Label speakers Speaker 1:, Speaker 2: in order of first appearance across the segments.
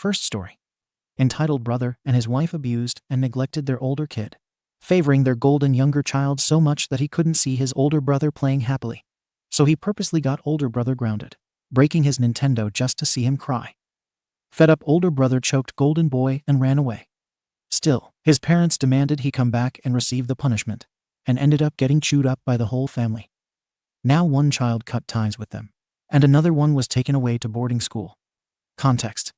Speaker 1: first story, entitled Brother and His Wife Abused and Neglected Their Older Kid, favoring their golden younger child so much that he couldn't see his older brother playing happily. So he purposely got older brother grounded, breaking his Nintendo just to see him cry. Fed up, older brother choked golden boy and ran away. Still, his parents demanded he come back and receive the punishment, and ended up getting chewed up by the whole family. Now one child cut ties with them, and another one was taken away to boarding school. Context: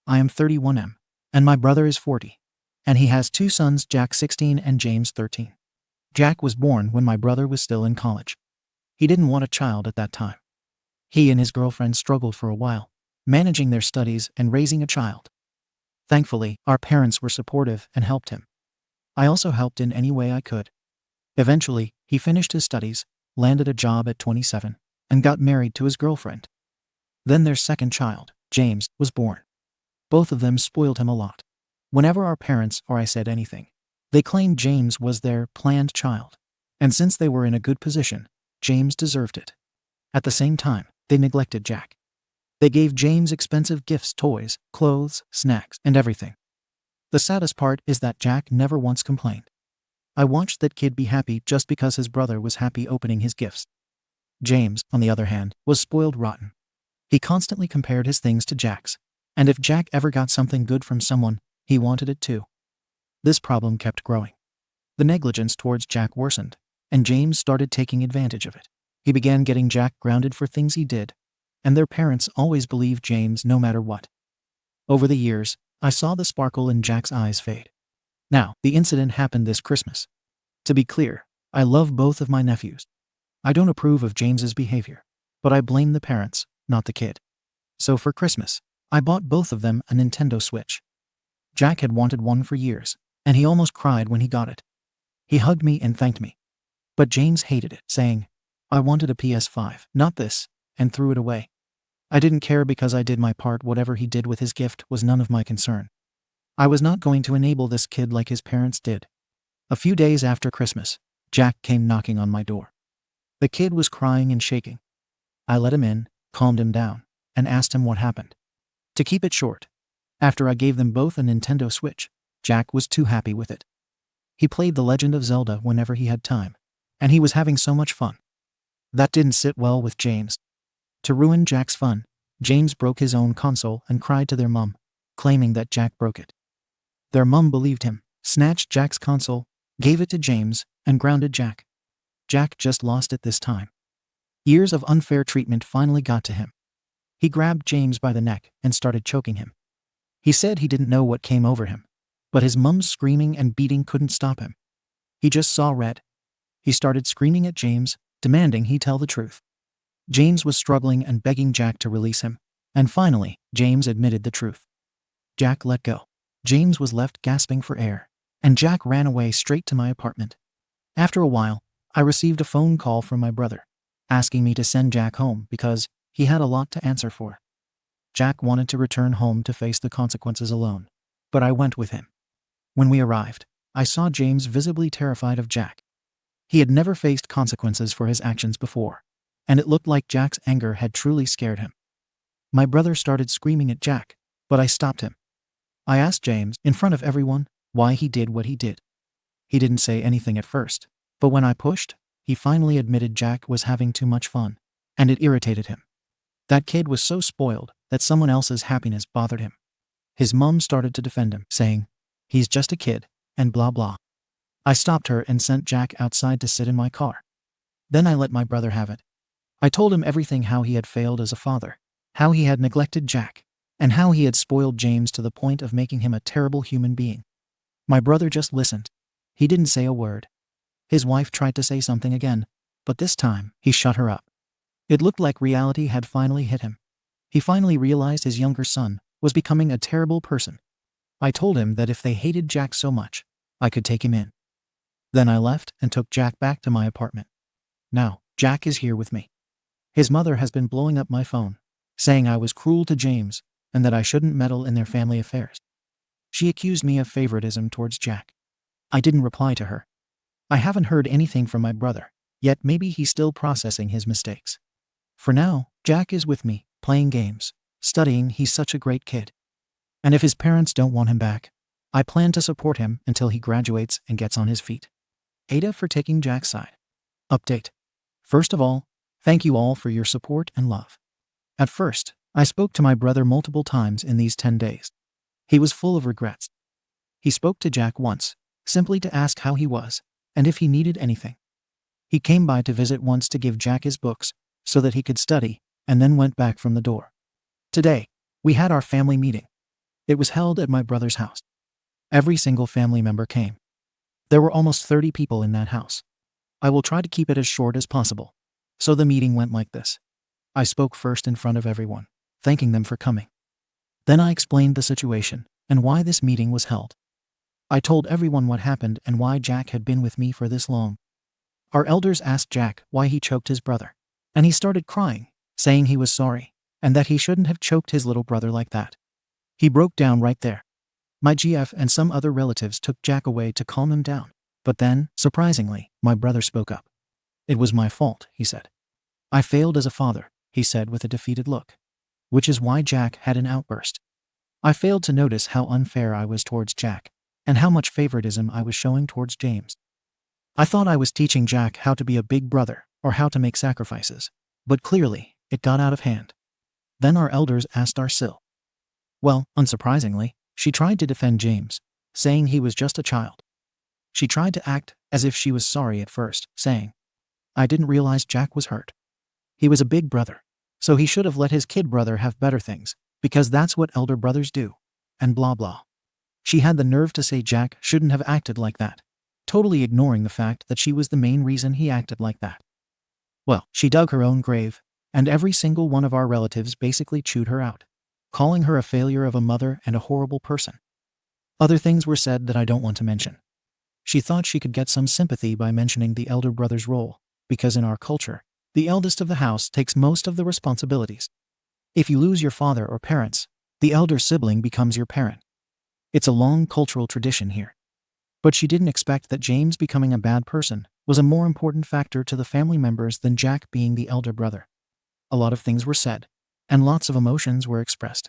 Speaker 1: I am 31M, and my brother is 40, and he has two sons, Jack 16 and James 13. Jack was born when my brother was still in college. He didn't want a child at that time. He and his girlfriend struggled for a while, managing their studies and raising a child. Thankfully, our parents were supportive and helped him. I also helped in any way I could. Eventually, he finished his studies, landed a job at 27, and got married to his girlfriend. Then their second child, James, was born. Both of them spoiled him a lot. Whenever our parents or I said anything, they claimed James was their planned child. And since they were in a good position, James deserved it. At the same time, they neglected Jack. They gave James expensive gifts, toys, clothes, snacks, and everything. The saddest part is that Jack never once complained. I watched that kid be happy just because his brother was happy opening his gifts. James, on the other hand, was spoiled rotten. He constantly compared his things to Jack's, and if Jack ever got something good from someone, he wanted it too. This problem kept growing. The negligence towards Jack worsened, and James started taking advantage of it. He began getting Jack grounded for things he did, and their parents always believed James no matter what. Over the years, I saw the sparkle in Jack's eyes fade. Now, the incident happened this Christmas. To be clear, I love both of my nephews. I don't approve of James's behavior, but I blame the parents, not the kid. So for Christmas, I bought both of them a Nintendo Switch. Jack had wanted one for years, and he almost cried when he got it. He hugged me and thanked me. But James hated it, saying, "I wanted a PS5, not this," and threw it away. I didn't care because I did my part. Whatever he did with his gift was none of my concern. I was not going to enable this kid like his parents did. A few days after Christmas, Jack came knocking on my door. The kid was crying and shaking. I let him in, calmed him down, and asked him what happened. To keep it short, after I gave them both a Nintendo Switch, Jack was too happy with it. He played The Legend of Zelda whenever he had time, and he was having so much fun. That didn't sit well with James. To ruin Jack's fun, James broke his own console and cried to their mum, claiming that Jack broke it. Their mum believed him, snatched Jack's console, gave it to James, and grounded Jack. Jack just lost it this time. Years of unfair treatment finally got to him. He grabbed James by the neck and started choking him. He said he didn't know what came over him, but his mum's screaming and beating couldn't stop him. He just saw red. He started screaming at James, demanding he tell the truth. James was struggling and begging Jack to release him, and finally, James admitted the truth. Jack let go. James was left gasping for air, and Jack ran away straight to my apartment. After a while, I received a phone call from my brother, asking me to send Jack home because he had a lot to answer for. Jack wanted to return home to face the consequences alone, but I went with him. When we arrived, I saw James visibly terrified of Jack. He had never faced consequences for his actions before, and it looked like Jack's anger had truly scared him. My brother started screaming at Jack, but I stopped him. I asked James, in front of everyone, why he did what he did. He didn't say anything at first, but when I pushed, he finally admitted Jack was having too much fun, and it irritated him. That kid was so spoiled that someone else's happiness bothered him. His mum started to defend him, saying, "He's just a kid," and blah blah. I stopped her and sent Jack outside to sit in my car. Then I let my brother have it. I told him everything, how he had failed as a father, how he had neglected Jack, and how he had spoiled James to the point of making him a terrible human being. My brother just listened. He didn't say a word. His wife tried to say something again, but this time, he shut her up. It looked like reality had finally hit him. He finally realized his younger son was becoming a terrible person. I told him that if they hated Jack so much, I could take him in. Then I left and took Jack back to my apartment. Now, Jack is here with me. His mother has been blowing up my phone, saying I was cruel to James and that I shouldn't meddle in their family affairs. She accused me of favoritism towards Jack. I didn't reply to her. I haven't heard anything from my brother, yet maybe he's still processing his mistakes. For now, Jack is with me, playing games, studying. He's such a great kid. And if his parents don't want him back, I plan to support him until he graduates and gets on his feet. AITAH for taking Jack's side. Update. First of all, thank you all for your support and love. At first, I spoke to my brother multiple times in these 10 days. He was full of regrets. He spoke to Jack once, simply to ask how he was, and if he needed anything. He came by to visit once to give Jack his books, so that he could study, and then went back from the door. Today, we had our family meeting. It was held at my brother's house. Every single family member came. There were almost 30 people in that house. I will try to keep it as short as possible. So the meeting went like this. I spoke first in front of everyone, thanking them for coming. Then I explained the situation and why this meeting was held. I told everyone what happened and why Jack had been with me for this long. Our elders asked Jack why he choked his brother, and he started crying, saying he was sorry, and that he shouldn't have choked his little brother like that. He broke down right there. My GF and some other relatives took Jack away to calm him down, but then, surprisingly, my brother spoke up. It was my fault, he said. I failed as a father, he said with a defeated look. Which is why Jack had an outburst. I failed to notice how unfair I was towards Jack, and how much favoritism I was showing towards James. I thought I was teaching Jack how to be a big brother, or how to make sacrifices, but clearly, it got out of hand. Then our elders asked our Sil. Well, unsurprisingly, she tried to defend James, saying he was just a child. She tried to act as if she was sorry at first, saying, I didn't realize Jack was hurt. He was a big brother, so he should have let his kid brother have better things, because that's what elder brothers do, and blah blah. She had the nerve to say Jack shouldn't have acted like that, totally ignoring the fact that she was the main reason he acted like that. Well, she dug her own grave, and every single one of our relatives basically chewed her out, calling her a failure of a mother and a horrible person. Other things were said that I don't want to mention. She thought she could get some sympathy by mentioning the elder brother's role, because in our culture, the eldest of the house takes most of the responsibilities. If you lose your father or parents, the elder sibling becomes your parent. It's a long cultural tradition here. But she didn't expect that James becoming a bad person was a more important factor to the family members than Jack being the elder brother. A lot of things were said, and lots of emotions were expressed.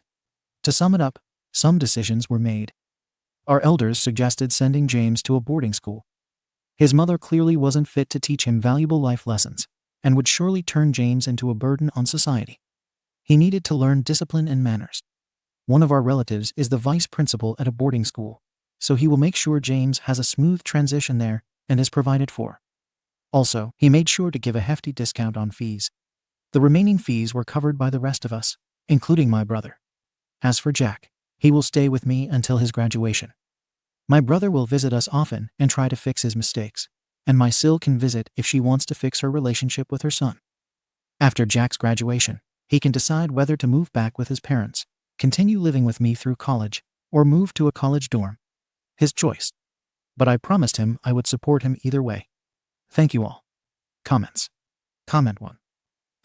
Speaker 1: To sum it up, some decisions were made. Our elders suggested sending James to a boarding school. His mother clearly wasn't fit to teach him valuable life lessons, and would surely turn James into a burden on society. He needed to learn discipline and manners. One of our relatives is the vice principal at a boarding school, so he will make sure James has a smooth transition there and is provided for. Also, he made sure to give a hefty discount on fees. The remaining fees were covered by the rest of us, including my brother. As for Jack, he will stay with me until his graduation. My brother will visit us often and try to fix his mistakes, and my Sil can visit if she wants to fix her relationship with her son. After Jack's graduation, he can decide whether to move back with his parents, continue living with me through college, or move to a college dorm. His choice. But I promised him I would support him either way. Thank you all. Comments. Comment 1.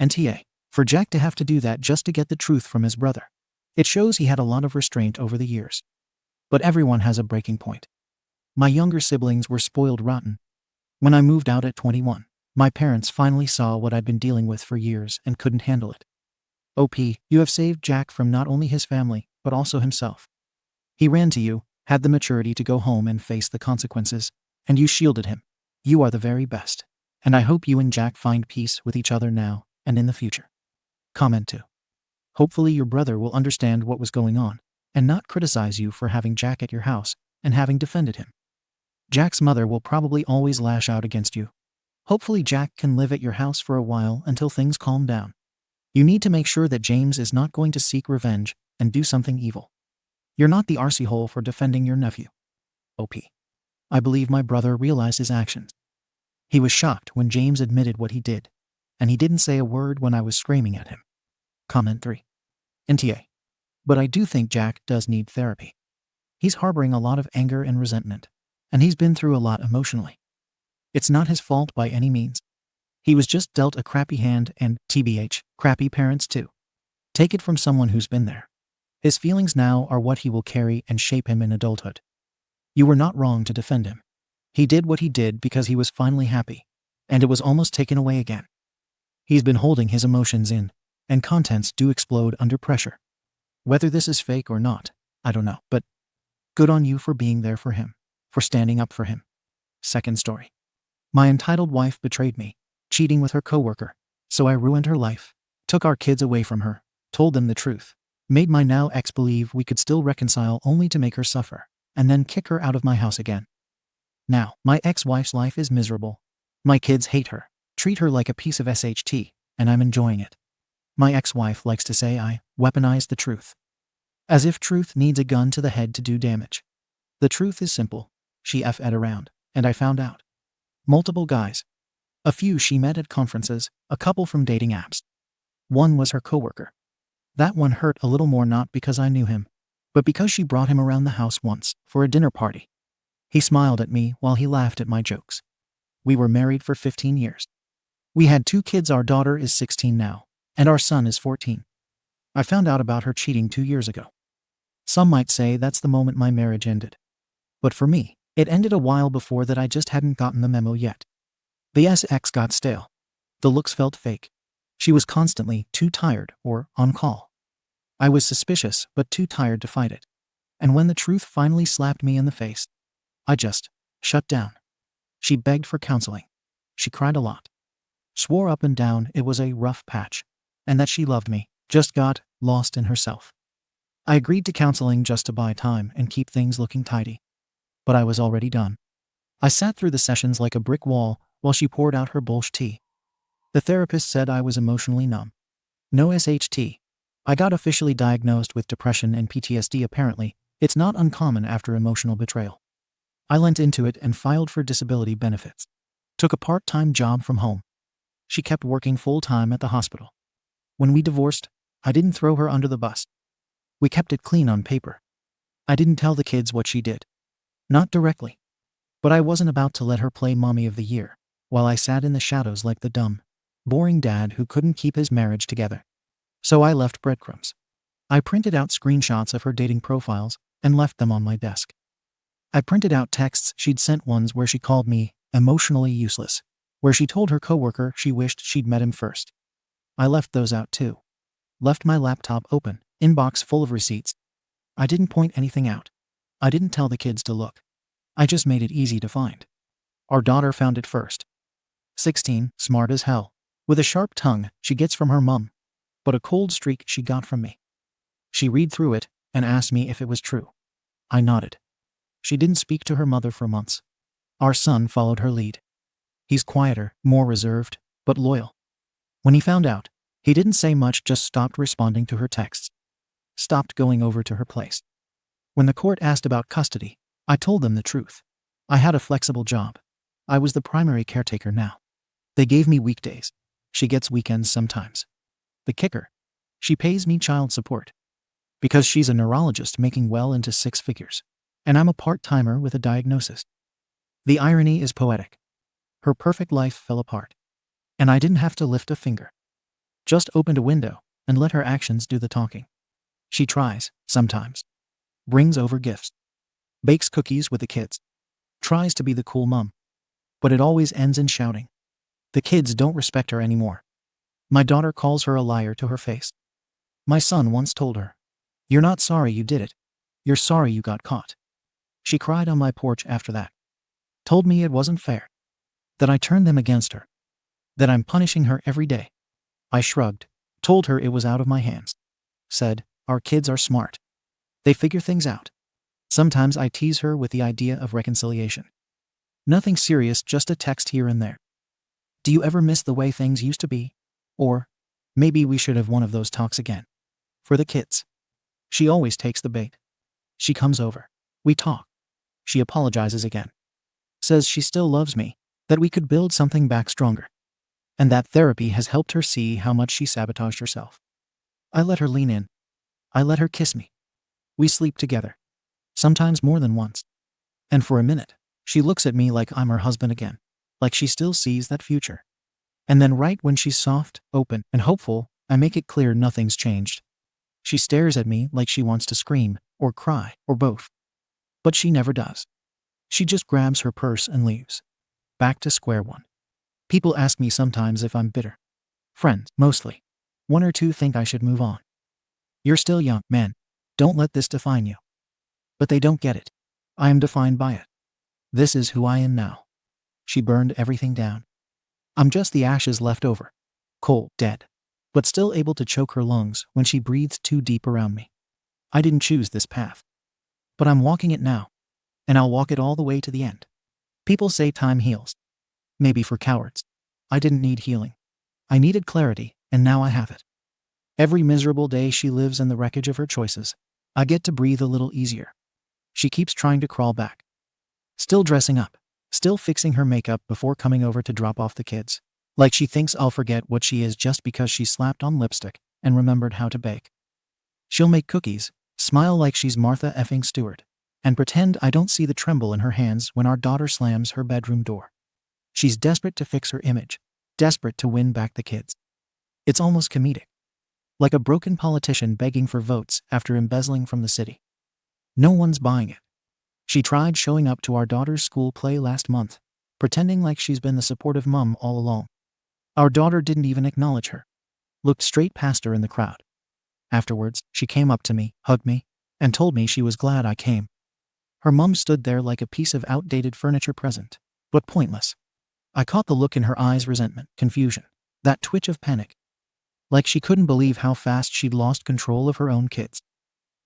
Speaker 1: NTA. For Jack to have to do that just to get the truth from his brother. It shows he had a lot of restraint over the years. But everyone has a breaking point. My younger siblings were spoiled rotten. When I moved out at 21, my parents finally saw what I'd been dealing with for years and couldn't handle it. OP, you have saved Jack from not only his family, but also himself. He ran to you, had the maturity to go home and face the consequences, and you shielded him. You are the very best. And I hope you and Jack find peace with each other now and in the future. Comment 2. Hopefully your brother will understand what was going on, and not criticize you for having Jack at your house and having defended him. Jack's mother will probably always lash out against you. Hopefully Jack can live at your house for a while until things calm down. You need to make sure that James is not going to seek revenge and do something evil. You're not the arsehole for defending your nephew. OP. I believe my brother realized his actions. He was shocked when James admitted what he did, and he didn't say a word when I was screaming at him. Comment 3. NTA. But I do think Jack does need therapy. He's harboring a lot of anger and resentment, and he's been through a lot emotionally. It's not his fault by any means. He was just dealt a crappy hand and, TBH, crappy parents too. Take it from someone who's been there. His feelings now are what he will carry and shape him in adulthood. You were not wrong to defend him. He did what he did because he was finally happy, and it was almost taken away again. He's been holding his emotions in, and contents do explode under pressure. Whether this is fake or not, I don't know, but good on you for being there for him, for standing up for him. Second story. My entitled wife betrayed me, cheating with her coworker, so I ruined her life, took our kids away from her, told them the truth, made my now ex believe we could still reconcile only to make her suffer, and then kick her out of my house again. Now, my ex-wife's life is miserable. My kids hate her, treat her like a piece of SHT, and I'm enjoying it. My ex-wife likes to say I weaponized the truth. As if truth needs a gun to the head to do damage. The truth is simple. She F-ed around, and I found out. Multiple guys. A few she met at conferences, a couple from dating apps. One was her coworker. That one hurt a little more not because I knew him, but because she brought him around the house once for a dinner party. He smiled at me while he laughed at my jokes. We were married for 15 years. We had 2 kids. Our daughter is 16 now, and our son is 14. I found out about her cheating 2 years ago. Some might say that's the moment my marriage ended. But for me, it ended a while before that. I just hadn't gotten the memo yet. The SX got stale. The looks felt fake. She was constantly too tired or on call. I was suspicious but too tired to fight it. And when the truth finally slapped me in the face, I just shut down. She begged for counseling. She cried a lot. Swore up and down it was a rough patch, and that she loved me, just got lost in herself. I agreed to counseling just to buy time and keep things looking tidy. But I was already done. I sat through the sessions like a brick wall while she poured out her bullshit tea. The therapist said I was emotionally numb. No SHT. I got officially diagnosed with depression and PTSD. Apparently, it's not uncommon after emotional betrayal. I lent into it and filed for disability benefits. Took a part-time job from home. She kept working full-time at the hospital. When we divorced, I didn't throw her under the bus. We kept it clean on paper. I didn't tell the kids what she did. Not directly. But I wasn't about to let her play Mommy of the Year, while I sat in the shadows like the dumb, boring dad who couldn't keep his marriage together. So I left breadcrumbs. I printed out screenshots of her dating profiles and left them on my desk. I printed out texts she'd sent, ones where she called me emotionally useless, where she told her coworker she wished she'd met him first. I left those out too. Left my laptop open, inbox full of receipts. I didn't point anything out. I didn't tell the kids to look. I just made it easy to find. Our daughter found it first. 16, smart as hell, with a sharp tongue she gets from her mum, but a cold streak she got from me. She read through it and asked me if it was true. I nodded. She didn't speak to her mother for months. Our son followed her lead. He's quieter, more reserved, but loyal. When he found out, he didn't say much, just stopped responding to her texts. Stopped going over to her place. When the court asked about custody, I told them the truth. I had a flexible job. I was the primary caretaker now. They gave me weekdays. She gets weekends sometimes. The kicker: she pays me child support. Because she's a neurologist making well into 6 figures. And I'm a part-timer with a diagnosis. The irony is poetic. Her perfect life fell apart. And I didn't have to lift a finger. Just opened a window and let her actions do the talking. She tries, sometimes. Brings over gifts. Bakes cookies with the kids. Tries to be the cool mom. But it always ends in shouting. The kids don't respect her anymore. My daughter calls her a liar to her face. My son once told her, "You're not sorry you did it. You're sorry you got caught." She cried on my porch after that. Told me it wasn't fair. That I turned them against her. That I'm punishing her every day. I shrugged, told her it was out of my hands. Said, our kids are smart. They figure things out. Sometimes I tease her with the idea of reconciliation. Nothing serious, just a text here and there. Do you ever miss the way things used to be? Or, maybe we should have one of those talks again. For the kids. She always takes the bait. She comes over. We talk. She apologizes again. Says she still loves me, that we could build something back stronger. And that therapy has helped her see how much she sabotaged herself. I let her lean in. I let her kiss me. We sleep together. Sometimes more than once. And for a minute, she looks at me like I'm her husband again. Like she still sees that future. And then right when she's soft, open, and hopeful, I make it clear nothing's changed. She stares at me like she wants to scream, or cry, or both. But she never does. She just grabs her purse and leaves. Back to square one. People ask me sometimes if I'm bitter. Friends, mostly. 1 or 2 think I should move on. You're still young, man. Don't let this define you. But they don't get it. I am defined by it. This is who I am now. She burned everything down. I'm just the ashes left over. Cold, dead. But still able to choke her lungs when she breathed too deep around me. I didn't choose this path. But I'm walking it now. And I'll walk it all the way to the end. People say time heals. Maybe for cowards. I didn't need healing. I needed clarity, and now I have it. Every miserable day she lives in the wreckage of her choices, I get to breathe a little easier. She keeps trying to crawl back. Still dressing up. Still fixing her makeup before coming over to drop off the kids. Like she thinks I'll forget what she is just because she slapped on lipstick and remembered how to bake. She'll make cookies, smile like she's Martha effing Stewart, and pretend I don't see the tremble in her hands when our daughter slams her bedroom door. She's desperate to fix her image, desperate to win back the kids. It's almost comedic. Like a broken politician begging for votes after embezzling from the city. No one's buying it. She tried showing up to our daughter's school play last month, pretending like she's been the supportive mom all along. Our daughter didn't even acknowledge her. Looked straight past her in the crowd. Afterwards, she came up to me, hugged me, and told me she was glad I came. Her mom stood there like a piece of outdated furniture present, but pointless. I caught the look in her eyes, resentment, confusion, that twitch of panic. Like she couldn't believe how fast she'd lost control of her own kids.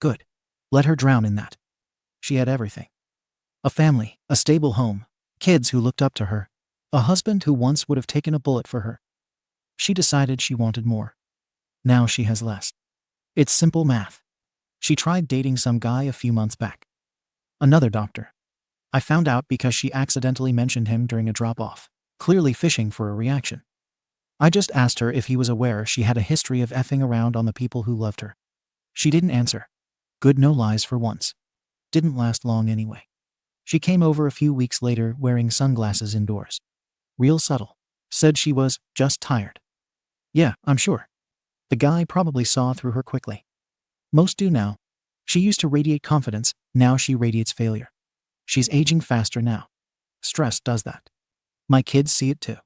Speaker 1: Good. Let her drown in that. She had everything. A family, a stable home, kids who looked up to her, a husband who once would have taken a bullet for her. She decided she wanted more. Now she has less. It's simple math. She tried dating some guy a few months back. Another doctor. I found out because she accidentally mentioned him during a drop-off, clearly fishing for a reaction. I just asked her if he was aware she had a history of effing around on the people who loved her. She didn't answer. Good no lies for once. Didn't last long anyway. She came over a few weeks later wearing sunglasses indoors. Real subtle. Said she was just tired. Yeah, I'm sure. The guy probably saw through her quickly. Most do now. She used to radiate confidence, now she radiates failure. She's aging faster now. Stress does that. My kids see it too.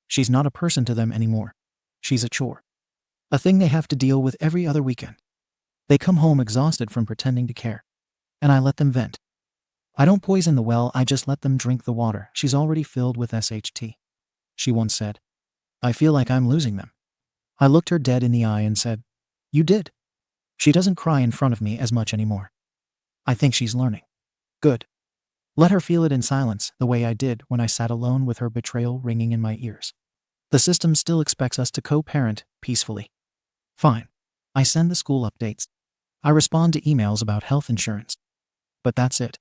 Speaker 1: She's not a person to them anymore. She's a chore. A thing they have to deal with every other weekend. They come home exhausted from pretending to care. And I let them vent. I don't poison the well, I just let them drink the water she's already filled with SHT. She once said, I feel like I'm losing them. I looked her dead in the eye and said, you did. She doesn't cry in front of me as much anymore. I think she's learning. Good. Let her feel it in silence, the way I did when I sat alone with her betrayal ringing in my ears. The system still expects us to co-parent peacefully. Fine. I send the school updates. I respond to emails about health insurance. But that's it.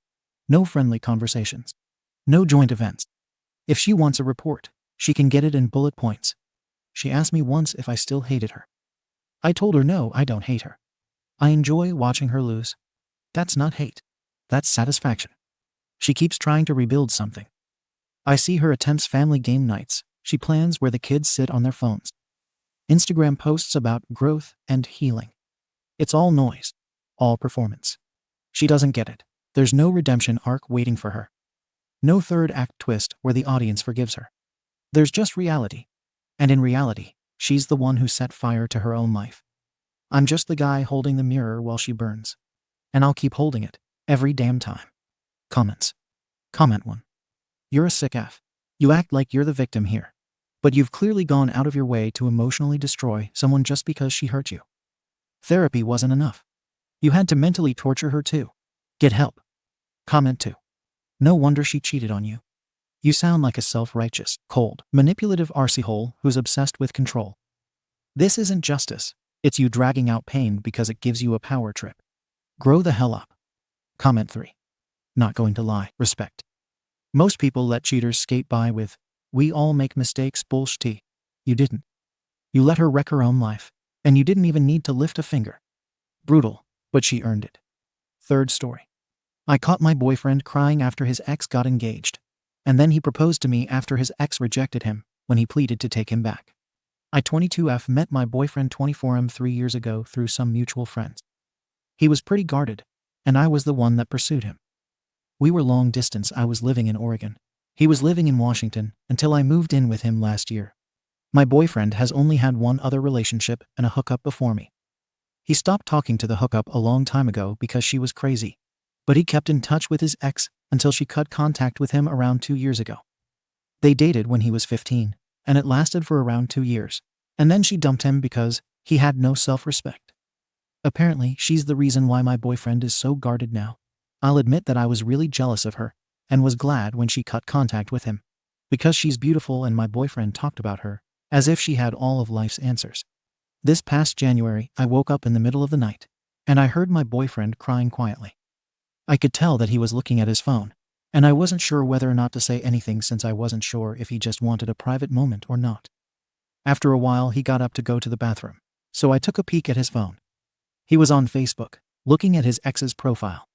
Speaker 1: No friendly conversations. No joint events. If she wants a report, she can get it in bullet points. She asked me once if I still hated her. I told her no, I don't hate her. I enjoy watching her lose. That's not hate. That's satisfaction. She keeps trying to rebuild something. I see her attempts family game nights. She plans where the kids sit on their phones. Instagram posts about growth and healing. It's all noise. All performance. She doesn't get it. There's no redemption arc waiting for her. No third act twist where the audience forgives her. There's just reality. And in reality, she's the one who set fire to her own life. I'm just the guy holding the mirror while she burns. And I'll keep holding it, every damn time. Comments. Comment 1. You're a sick F. You act like you're the victim here. But you've clearly gone out of your way to emotionally destroy someone just because she hurt you. Therapy wasn't enough. You had to mentally torture her too. Get help. Comment 2. No wonder she cheated on you. You sound like a self-righteous, cold, manipulative arsehole who's obsessed with control. This isn't justice. It's you dragging out pain because it gives you a power trip. Grow the hell up. Comment 3. Not going to lie. Respect. Most people let cheaters skate by with, we all make mistakes bullshit. You didn't. You let her wreck her own life. And you didn't even need to lift a finger. Brutal, but she earned it. Third story. I caught my boyfriend crying after his ex got engaged. And then he proposed to me after his ex rejected him when he pleaded to take him back. I 22F met my boyfriend 24M 3 years ago through some mutual friends. He was pretty guarded, and I was the one that pursued him. We were long distance. I was living in Oregon. He was living in Washington until I moved in with him last year. My boyfriend has only had one other relationship and a hookup before me. He stopped talking to the hookup a long time ago because she was crazy. But he kept in touch with his ex until she cut contact with him around 2 years ago. They dated when he was 15, and it lasted for around 2 years. And then she dumped him because he had no self-respect. Apparently, she's the reason why my boyfriend is so guarded now. I'll admit that I was really jealous of her and was glad when she cut contact with him, because she's beautiful and my boyfriend talked about her as if she had all of life's answers. This past January, I woke up in the middle of the night, and I heard my boyfriend crying quietly. I could tell that he was looking at his phone, and I wasn't sure whether or not to say anything since I wasn't sure if he just wanted a private moment or not. After a while, he got up to go to the bathroom, so I took a peek at his phone. He was on Facebook, looking at his ex's profile.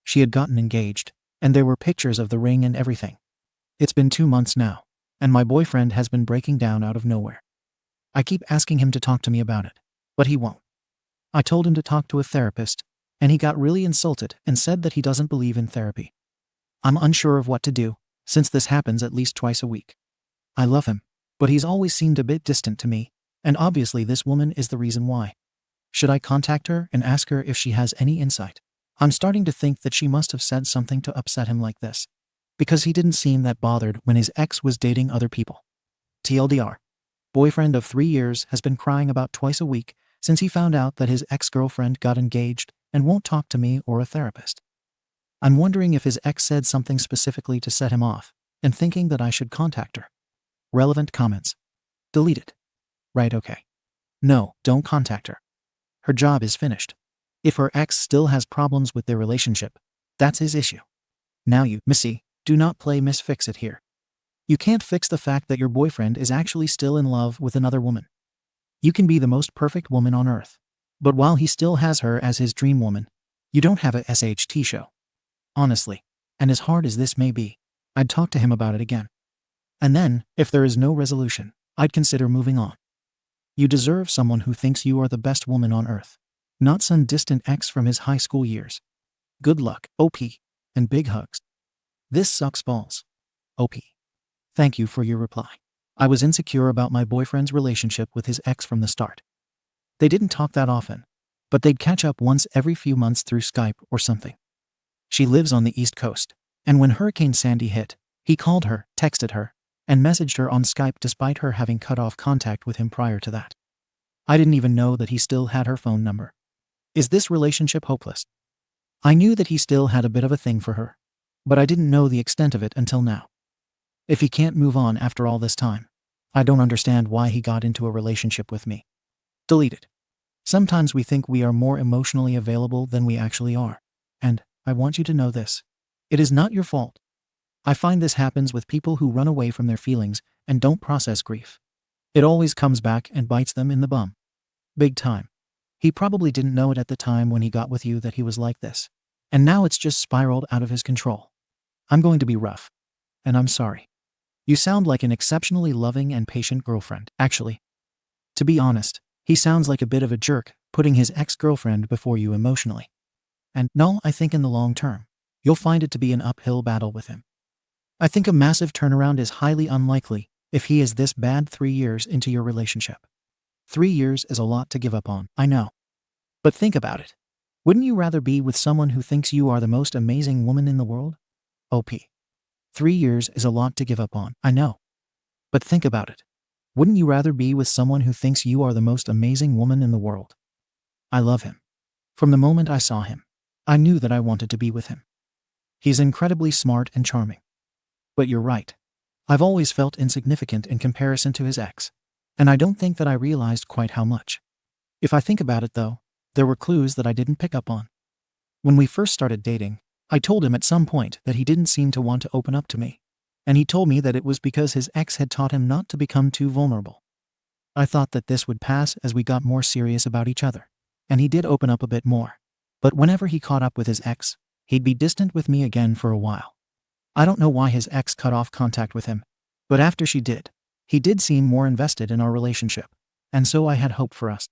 Speaker 1: She had gotten engaged, and there were pictures of the ring and everything. It's been 2 months now, and my boyfriend has been breaking down out of nowhere. I keep asking him to talk to me about it, but he won't. I told him to talk to a therapist, and he got really insulted and said that he doesn't believe in therapy. I'm unsure of what to do, since this happens at least twice a week. I love him, but he's always seemed a bit distant to me, and obviously this woman is the reason why. Should I contact her and ask her if she has any insight? I'm starting to think that she must have said something to upset him like this, because he didn't seem that bothered when his ex was dating other people. TLDR. Boyfriend of 3 years has been crying about twice a week since he found out that his ex-girlfriend got engaged and won't talk to me or a therapist. I'm wondering if his ex said something specifically to set him off, and thinking that I should contact her. Relevant comments. Deleted. Right, okay. No, don't contact her. Her job is finished. If her ex still has problems with their relationship, that's his issue. Now you, Missy, do not play Miss Fix-It here. You can't fix the fact that your boyfriend is actually still in love with another woman. You can be the most perfect woman on earth, but while he still has her as his dream woman, you don't have a SHT show. Honestly, and as hard as this may be, I'd talk to him about it again. And then, if there is no resolution, I'd consider moving on. You deserve someone who thinks you are the best woman on earth, not some distant ex from his high school years. Good luck, OP, and big hugs. This sucks balls. OP. Thank you for your reply. I was insecure about my boyfriend's relationship with his ex from the start. They didn't talk that often, but they'd catch up once every few months through Skype or something. She lives on the East Coast, and when Hurricane Sandy hit, he called her, texted her, and messaged her on Skype despite her having cut off contact with him prior to that. I didn't even know that he still had her phone number. Is this relationship hopeless? I knew that he still had a bit of a thing for her, but I didn't know the extent of it until now. If he can't move on after all this time, I don't understand why he got into a relationship with me. Deleted. Sometimes we think we are more emotionally available than we actually are, and I want you to know this. It is not your fault. I find this happens with people who run away from their feelings and don't process grief. It always comes back and bites them in the bum. Big time. He probably didn't know it at the time when he got with you that he was like this, and now it's just spiraled out of his control. I'm going to be rough, and I'm sorry. You sound like an exceptionally loving and patient girlfriend, actually. To be honest, he sounds like a bit of a jerk, putting his ex-girlfriend before you emotionally. And no, I think in the long term, you'll find it to be an uphill battle with him. I think a massive turnaround is highly unlikely if he is this bad 3 years into your relationship. 3 years is a lot to give up on, I know. But think about it. Wouldn't you rather be with someone who thinks you are the most amazing woman in the world? OP. 3 years is a lot to give up on, I know. But think about it. Wouldn't you rather be with someone who thinks you are the most amazing woman in the world? I love him. From the moment I saw him, I knew that I wanted to be with him. He's incredibly smart and charming. But you're right. I've always felt insignificant in comparison to his ex, and I don't think that I realized quite how much. If I think about it though, there were clues that I didn't pick up on. When we first started dating, I told him at some point that he didn't seem to want to open up to me, and he told me that it was because his ex had taught him not to become too vulnerable. I thought that this would pass as we got more serious about each other, and he did open up a bit more. But whenever he caught up with his ex, he'd be distant with me again for a while. I don't know why his ex cut off contact with him, but after she did, he did seem more invested in our relationship, and so I had hope for us.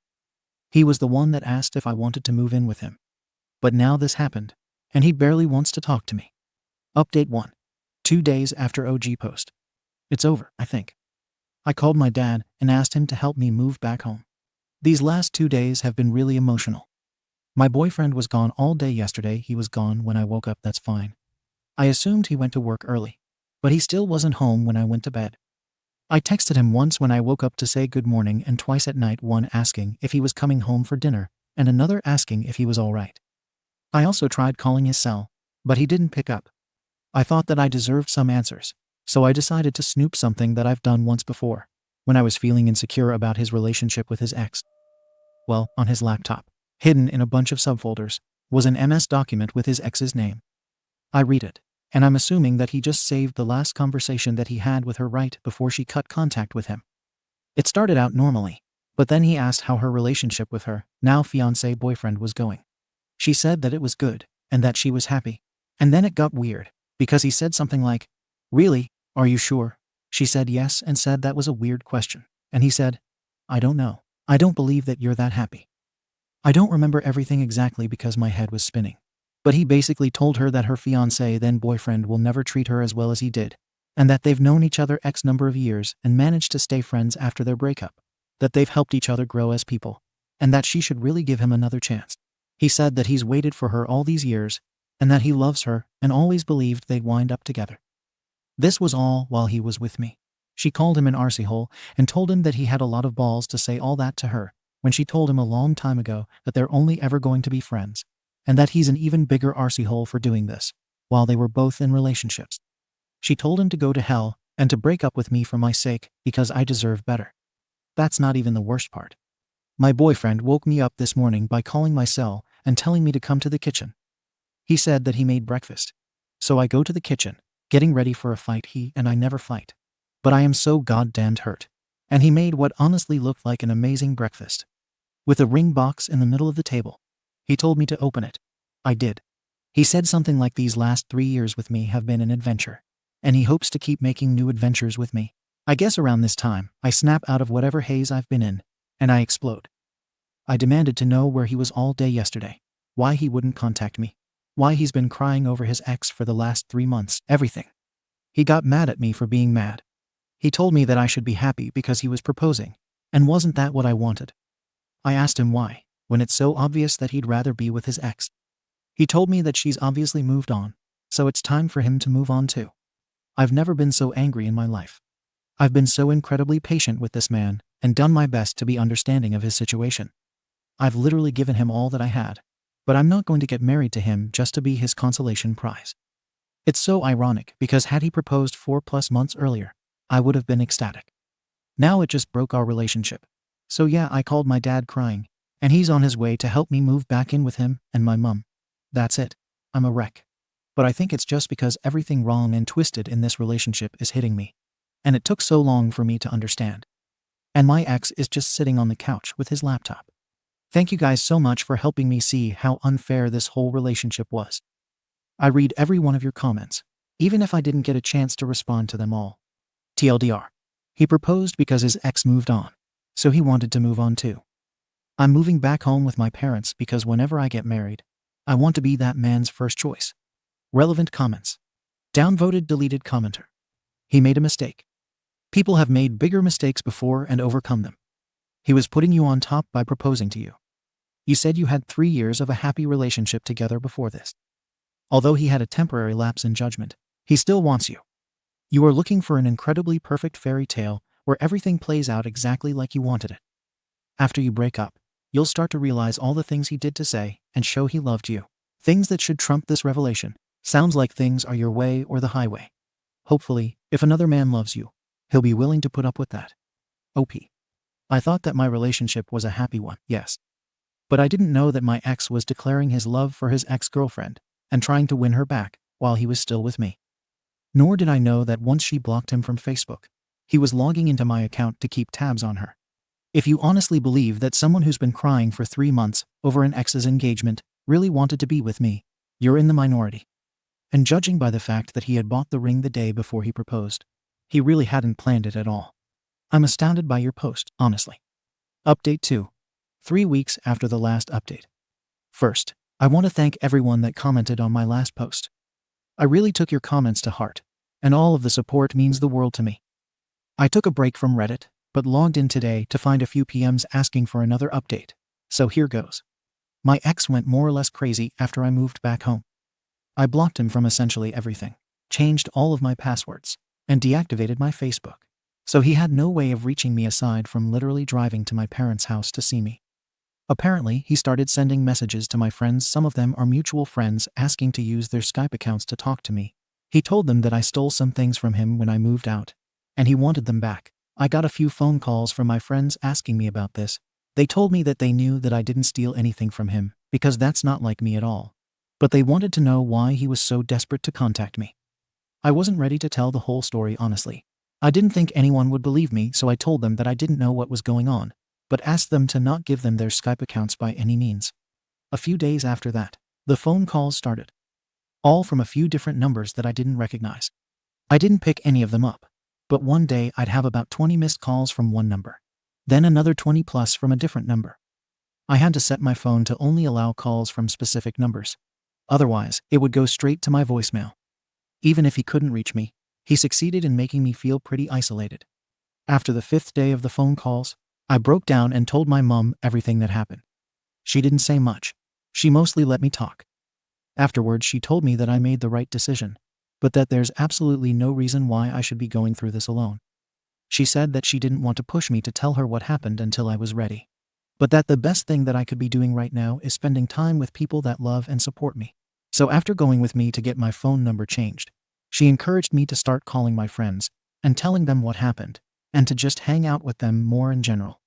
Speaker 1: He was the one that asked if I wanted to move in with him. But now this happened, and he barely wants to talk to me. Update 1. 2 days after OG post. It's over, I think. I called my dad and asked him to help me move back home. These last 2 days have been really emotional. My boyfriend was gone all day yesterday. He was gone when I woke up. That's fine. I assumed he went to work early, but he still wasn't home when I went to bed. I texted him once when I woke up to say good morning and twice at night, one asking if he was coming home for dinner and another asking if he was all right. I also tried calling his cell, but he didn't pick up. I thought that I deserved some answers, so I decided to snoop, something that I've done once before, when I was feeling insecure about his relationship with his ex. Well, on his laptop, hidden in a bunch of subfolders, was an MS document with his ex's name. I read it, and I'm assuming that he just saved the last conversation that he had with her right before she cut contact with him. It started out normally, but then he asked how her relationship with her, now fiancé boyfriend, was going. She said that it was good, and that she was happy. And then it got weird, because he said something like, "Really? Are you sure?" She said yes and said that was a weird question. And he said, "I don't know. I don't believe that you're that happy." I don't remember everything exactly because my head was spinning. But he basically told her that her fiancé, then boyfriend, will never treat her as well as he did, and that they've known each other X number of years and managed to stay friends after their breakup, that they've helped each other grow as people, and that she should really give him another chance. He said that he's waited for her all these years, and that he loves her and always believed they'd wind up together. This was all while he was with me. She called him an arsehole and told him that he had a lot of balls to say all that to her, when she told him a long time ago that they're only ever going to be friends, and that he's an even bigger arsehole for doing this, while they were both in relationships. She told him to go to hell and to break up with me for my sake because I deserve better. That's not even the worst part. My boyfriend woke me up this morning by calling my cell and telling me to come to the kitchen. He said that he made breakfast. So I go to the kitchen, getting ready for a fight. He and I never fight. But I am so goddamned hurt. And he made what honestly looked like an amazing breakfast, with a ring box in the middle of the table. He told me to open it. I did. He said something like, "These last 3 years with me have been an adventure, and he hopes to keep making new adventures with me." I guess around this time, I snap out of whatever haze I've been in, and I explode. I demanded to know where he was all day yesterday, why he wouldn't contact me, why he's been crying over his ex for the last 3 months, everything. He got mad at me for being mad. He told me that I should be happy because he was proposing, and wasn't that what I wanted? I asked him why, when it's so obvious that he'd rather be with his ex. He told me that she's obviously moved on, so it's time for him to move on too. I've never been so angry in my life. I've been so incredibly patient with this man and done my best to be understanding of his situation. I've literally given him all that I had, but I'm not going to get married to him just to be his consolation prize. It's so ironic because had he proposed 4+ months earlier, I would have been ecstatic. Now it just broke our relationship. So yeah, I called my dad crying, and he's on his way to help me move back in with him and my mum. That's it. I'm a wreck. But I think it's just because everything wrong and twisted in this relationship is hitting me, and it took so long for me to understand. And my ex is just sitting on the couch with his laptop. Thank you guys so much for helping me see how unfair this whole relationship was. I read every one of your comments, even if I didn't get a chance to respond to them all. TLDR. He proposed because his ex moved on, so he wanted to move on too. I'm moving back home with my parents because whenever I get married, I want to be that man's first choice. Relevant comments. Downvoted deleted commenter. He made a mistake. People have made bigger mistakes before and overcome them. He was putting you on top by proposing to you. You said you had 3 years of a happy relationship together before this. Although he had a temporary lapse in judgment, he still wants you. You are looking for an incredibly perfect fairy tale where everything plays out exactly like you wanted it. After you break up, you'll start to realize all the things he did to say and show he loved you. Things that should trump this revelation. Sounds like things are your way or the highway. Hopefully, if another man loves you, he'll be willing to put up with that. OP. I thought that my relationship was a happy one, yes. But I didn't know that my ex was declaring his love for his ex-girlfriend and trying to win her back while he was still with me. Nor did I know that once she blocked him from Facebook, he was logging into my account to keep tabs on her. If you honestly believe that someone who's been crying for 3 months over an ex's engagement really wanted to be with me, you're in the minority. And judging by the fact that he had bought the ring the day before he proposed, he really hadn't planned it at all. I'm astounded by your post, honestly. Update 2. 3 weeks after the last update. First, I want to thank everyone that commented on my last post. I really took your comments to heart, and all of the support means the world to me. I took a break from Reddit, but logged in today to find a few PMs asking for another update, so here goes. My ex went more or less crazy after I moved back home. I blocked him from essentially everything, changed all of my passwords, and deactivated my Facebook. So he had no way of reaching me aside from literally driving to my parents' house to see me. Apparently, he started sending messages to my friends, some of them are mutual friends, asking to use their Skype accounts to talk to me. He told them that I stole some things from him when I moved out, and he wanted them back. I got a few phone calls from my friends asking me about this. They told me that they knew that I didn't steal anything from him, because that's not like me at all. But they wanted to know why he was so desperate to contact me. I wasn't ready to tell the whole story honestly. I didn't think anyone would believe me, so I told them that I didn't know what was going on, but asked them to not give them their Skype accounts by any means. A few days after that, the phone calls started. All from a few different numbers that I didn't recognize. I didn't pick any of them up, but one day I'd have about 20 missed calls from one number. Then another 20 plus from a different number. I had to set my phone to only allow calls from specific numbers. Otherwise, it would go straight to my voicemail. Even if he couldn't reach me, he succeeded in making me feel pretty isolated. After the 5th day of the phone calls, I broke down and told my mom everything that happened. She didn't say much. She mostly let me talk. Afterwards, she told me that I made the right decision, but that there's absolutely no reason why I should be going through this alone. She said that she didn't want to push me to tell her what happened until I was ready, but that the best thing that I could be doing right now is spending time with people that love and support me. So after going with me to get my phone number changed, she encouraged me to start calling my friends and telling them what happened, and to just hang out with them more in general.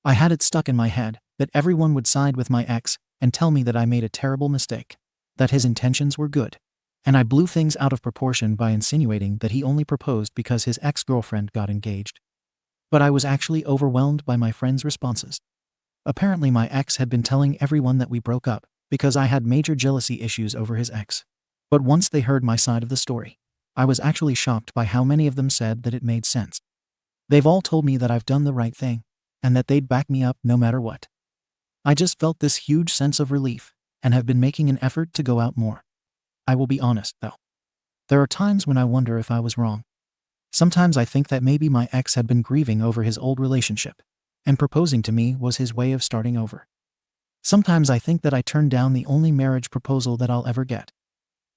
Speaker 1: I had it stuck in my head that everyone would side with my ex and tell me that I made a terrible mistake, that his intentions were good, and I blew things out of proportion by insinuating that he only proposed because his ex-girlfriend got engaged. But I was actually overwhelmed by my friends' responses. Apparently my ex had been telling everyone that we broke up because I had major jealousy issues over his ex. But once they heard my side of the story, I was actually shocked by how many of them said that it made sense. They've all told me that I've done the right thing, and that they'd back me up no matter what. I just felt this huge sense of relief, and have been making an effort to go out more. I will be honest, though. There are times when I wonder if I was wrong. Sometimes I think that maybe my ex had been grieving over his old relationship, and proposing to me was his way of starting over. Sometimes I think that I turned down the only marriage proposal that I'll ever get.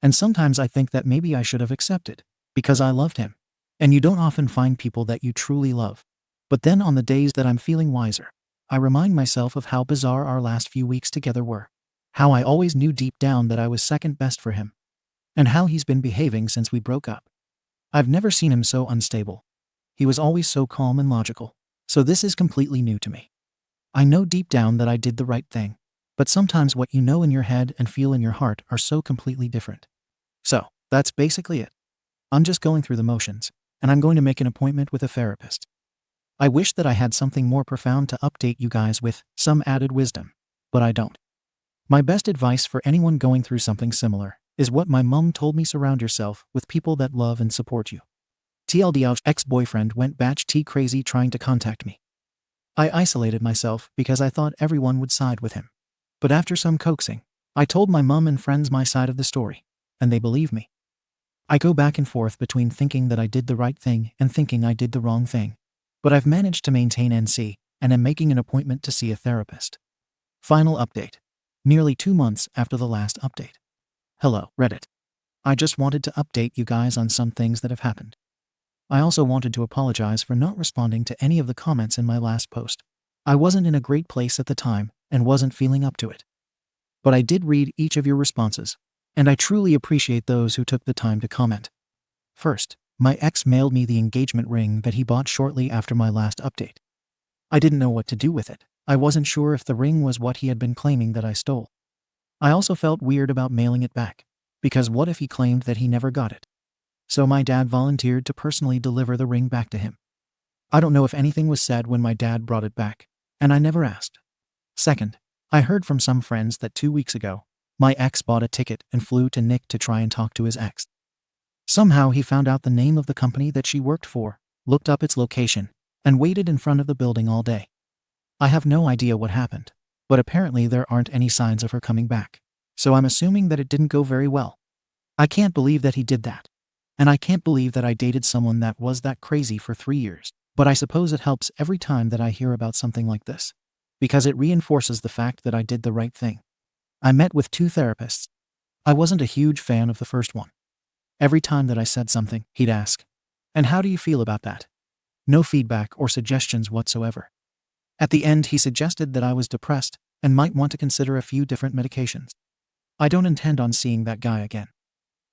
Speaker 1: And sometimes I think that maybe I should have accepted, because I loved him. And you don't often find people that you truly love. But then on the days that I'm feeling wiser, I remind myself of how bizarre our last few weeks together were. How I always knew deep down that I was second best for him. And how he's been behaving since we broke up. I've never seen him so unstable. He was always so calm and logical. So this is completely new to me. I know deep down that I did the right thing. But sometimes what you know in your head and feel in your heart are so completely different. So, that's basically it. I'm just going through the motions, and I'm going to make an appointment with a therapist. I wish that I had something more profound to update you guys with, some added wisdom, but I don't. My best advice for anyone going through something similar is what my mom told me: surround yourself with people that love and support you. TLDR, ex-boyfriend went batch crazy trying to contact me. I isolated myself because I thought everyone would side with him. But after some coaxing, I told my mom and friends my side of the story, and they believe me. I go back and forth between thinking that I did the right thing and thinking I did the wrong thing. But I've managed to maintain NC, and am making an appointment to see a therapist. Final update. Nearly 2 months after the last update. Hello, Reddit. I just wanted to update you guys on some things that have happened. I also wanted to apologize for not responding to any of the comments in my last post. I wasn't in a great place at the time, and wasn't feeling up to it. But I did read each of your responses, and I truly appreciate those who took the time to comment. First, my ex mailed me the engagement ring that he bought shortly after my last update. I didn't know what to do with it. I wasn't sure if the ring was what he had been claiming that I stole. I also felt weird about mailing it back, because what if he claimed that he never got it? So my dad volunteered to personally deliver the ring back to him. I don't know if anything was said when my dad brought it back, and I never asked. Second, I heard from some friends that 2 weeks ago, my ex bought a ticket and flew to Nick to try and talk to his ex. Somehow he found out the name of the company that she worked for, looked up its location, and waited in front of the building all day. I have no idea what happened, but apparently there aren't any signs of her coming back, so I'm assuming that it didn't go very well. I can't believe that he did that. And I can't believe that I dated someone that was that crazy for 3 years, but I suppose it helps every time that I hear about something like this, because it reinforces the fact that I did the right thing. I met with 2 therapists. I wasn't a huge fan of the first one. Every time that I said something, he'd ask, "And how do you feel about that?" No feedback or suggestions whatsoever. At the end, he suggested that I was depressed and might want to consider a few different medications. I don't intend on seeing that guy again.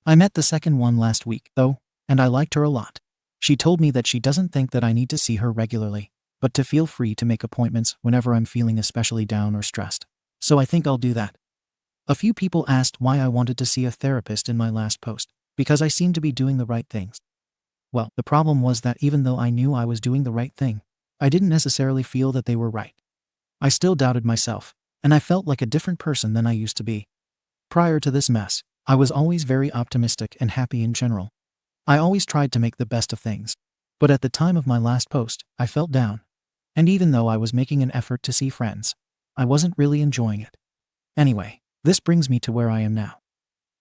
Speaker 1: I met the second one last week, though, and I liked her a lot. She told me that she doesn't think that I need to see her regularly, but to feel free to make appointments whenever I'm feeling especially down or stressed. So I think I'll do that. A few people asked why I wanted to see a therapist in my last post, because I seemed to be doing the right things. Well, the problem was that even though I knew I was doing the right thing, I didn't necessarily feel that they were right. I still doubted myself, and I felt like a different person than I used to be. Prior to this mess, I was always very optimistic and happy in general. I always tried to make the best of things. But at the time of my last post, I felt down. And even though I was making an effort to see friends, I wasn't really enjoying it. Anyway, this brings me to where I am now.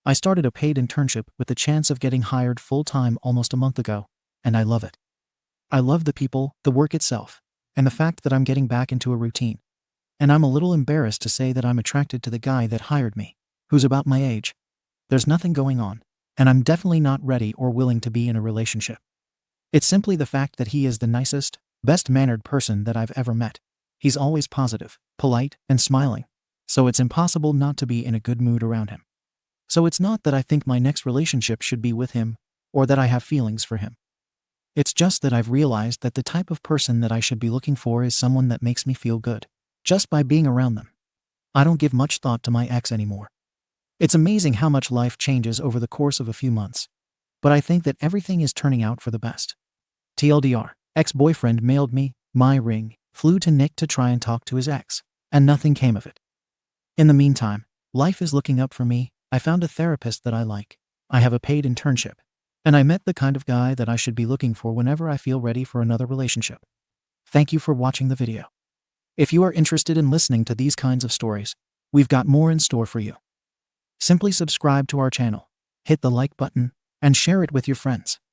Speaker 1: I started a paid internship with the chance of getting hired full-time almost a month ago, and I love it. I love the people, the work itself, and the fact that I'm getting back into a routine. And I'm a little embarrassed to say that I'm attracted to the guy that hired me, who's about my age. There's nothing going on, and I'm definitely not ready or willing to be in a relationship. It's simply the fact that he is the nicest, best-mannered person that I've ever met. He's always positive, polite, and smiling, so it's impossible not to be in a good mood around him. So it's not that I think my next relationship should be with him, or that I have feelings for him. It's just that I've realized that the type of person that I should be looking for is someone that makes me feel good, just by being around them. I don't give much thought to my ex anymore. It's amazing how much life changes over the course of a few months, but I think that everything is turning out for the best. TLDR, ex-boyfriend mailed me my ring, flew to Nick to try and talk to his ex, and nothing came of it. In the meantime, life is looking up for me. I found a therapist that I like. I have a paid internship. And I met the kind of guy that I should be looking for whenever I feel ready for another relationship. Thank you for watching the video. If you are interested in listening to these kinds of stories, we've got more in store for you. Simply subscribe to our channel, hit the like button, and share it with your friends.